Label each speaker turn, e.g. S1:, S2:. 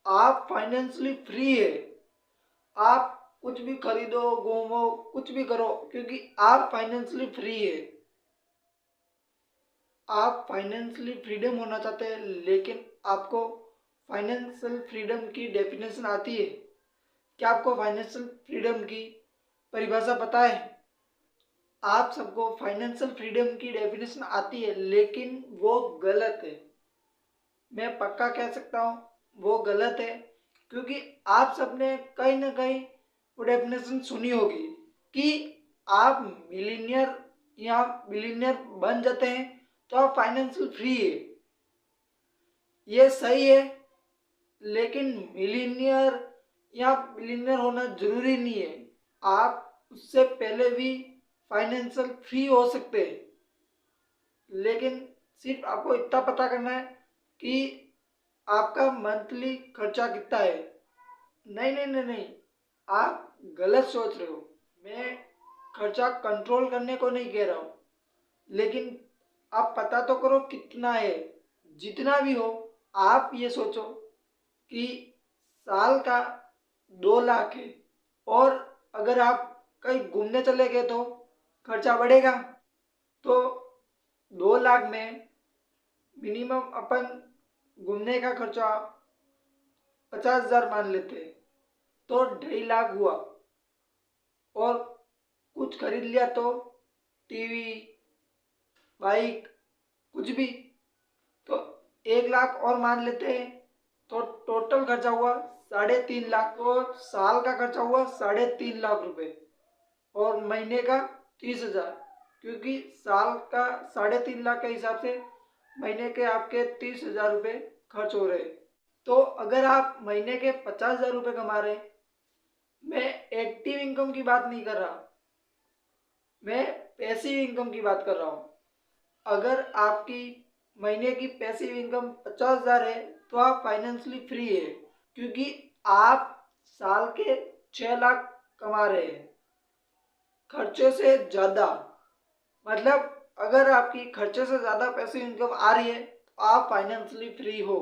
S1: आप financially free है। आप कुछ भी खरीदो, घूमो, कुछ भी करो, क्योंकि आप फाइनेंशियली फ्री है। आप फाइनेंशियली फ्रीडम होना चाहते हैं, लेकिन आपको फाइनेंशियल फ्रीडम की डेफिनेशन आती है? क्या आपको फाइनेंशियल फ्रीडम की परिभाषा पता है? आप सबको फाइनेंशियल फ्रीडम की डेफिनेशन आती है, लेकिन वो गलत है। मैं पक्का कह सकता हूँ वो गलत है, क्योंकि आप सबने कहीं ना कहीं वो डेफिनेशन सुनी होगी कि आप मिलीनियर या बिलीनियर बन जाते हैं तो आप फाइनेंशियल फ्री है। ये सही है, लेकिन मिलीनियर या बिलीनियर होना जरूरी नहीं है। आप उससे पहले भी फाइनेंशियल फ्री हो सकते हैं, लेकिन सिर्फ आपको इतना पता करना है कि आपका मंथली खर्चा कितना है। नहीं नहीं नहीं नहीं, आप गलत सोच रहे हो। मैं खर्चा कंट्रोल करने को नहीं कह रहा हूँ, लेकिन आप पता तो करो कितना है। जितना भी हो, आप ये सोचो कि साल का 2 लाख है, और अगर आप कहीं घूमने चले गए तो खर्चा बढ़ेगा। तो 2 लाख में मिनिमम अपन घूमने का खर्चा 50,000 मान लेते हैं, तो 2.5 लाख हुआ। और कुछ खरीद लिया तो टीवी, बाइक, कुछ भी, तो 1 लाख और मान लेते हैं। तो टोटल खर्चा हुआ 3.5 लाख। तो साल का खर्चा हुआ 3.5 लाख रुपए, और महीने का 30,000, क्योंकि साल का 3.5 लाख के हिसाब से महीने के आपके 30,000 रुपये खर्च हो रहे हैं। तो अगर आप महीने के 50,000 रुपये कमा रहे हैं, मैं एक्टिव इनकम की बात नहीं कर रहा, मैं पैसिव इनकम की बात कर रहा हूँ। अगर आपकी महीने की पैसिव इनकम 50,000 है तो आप फाइनेंशियली फ्री है, क्योंकि आप साल के 6 लाख कमा रहे हैं खर्चे से ज़्यादा। मतलब अगर आपकी खर्चे से ज़्यादा पैसिव इनकम आ रही है तो आप फाइनेंशियली फ्री हो।